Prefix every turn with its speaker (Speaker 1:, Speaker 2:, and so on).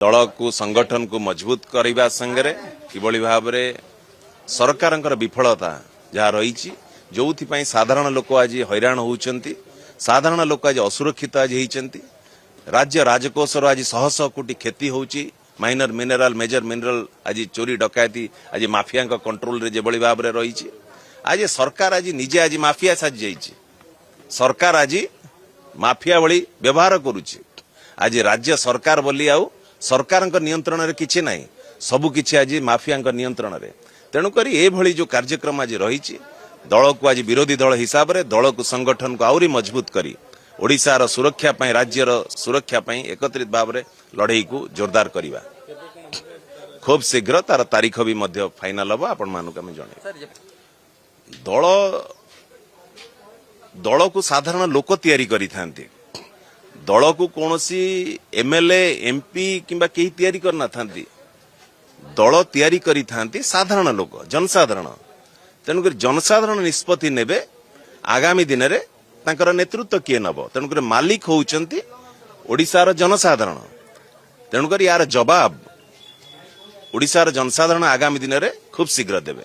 Speaker 1: दल को संगठन को मजबूत करने संगे किभली भाव में सरकार विफलता जहाँ रही जो साधारण लोक आज हैरान होती साधारण लोक आज असुरक्षित आज होती राज्य राजकोषर आज शह शह कोटी क्षति होची माइनर मिनेराल मेजर मिनेराल आज चोरी डकायती आज माफिया कंट्रोल रे जेभली भाव में रही आज सरकार आज निजे आज माफिया साजी जाइए सरकार आज माफिया भली व्यवहार करुच्ची आज राज्य सरकार बोली आउ सरकार नियंत्रण रे किछि नाही सबु किछि आज माफिया नियंत्रण रे तेणुक एभली जो कार्यक्रम आज रही दल को आज विरोधी दल हिसाब रे दल को संगठन को आउरी मजबूत करी ओडिशार सुरक्षा पई राज्यर सुरक्षा पई एकत्रित भाव में लड़ाई को जोरदार करवा खूब शीघ्र तार तारीख भी मध्य फाइनल हम आपण मानक आम जन दल दल को साधारण लोक तैयारी करी थांती दल को कौन सी एमएलए एमपी किंबा कहीं तैयारी करना थांती दल तैयारी करी थांती साधारण लोक जनसाधारण तेणुक जनसाधारण निष्पत्ति नेबे आगामी दिन में तांकर नेतृत्व किए नब तेणुक मालिक होउचंती ओडिशार जनसाधारण तेणुक यार जवाब ओडिशार जनसाधारण आगामी दिन में खूब शीघ्र देवे।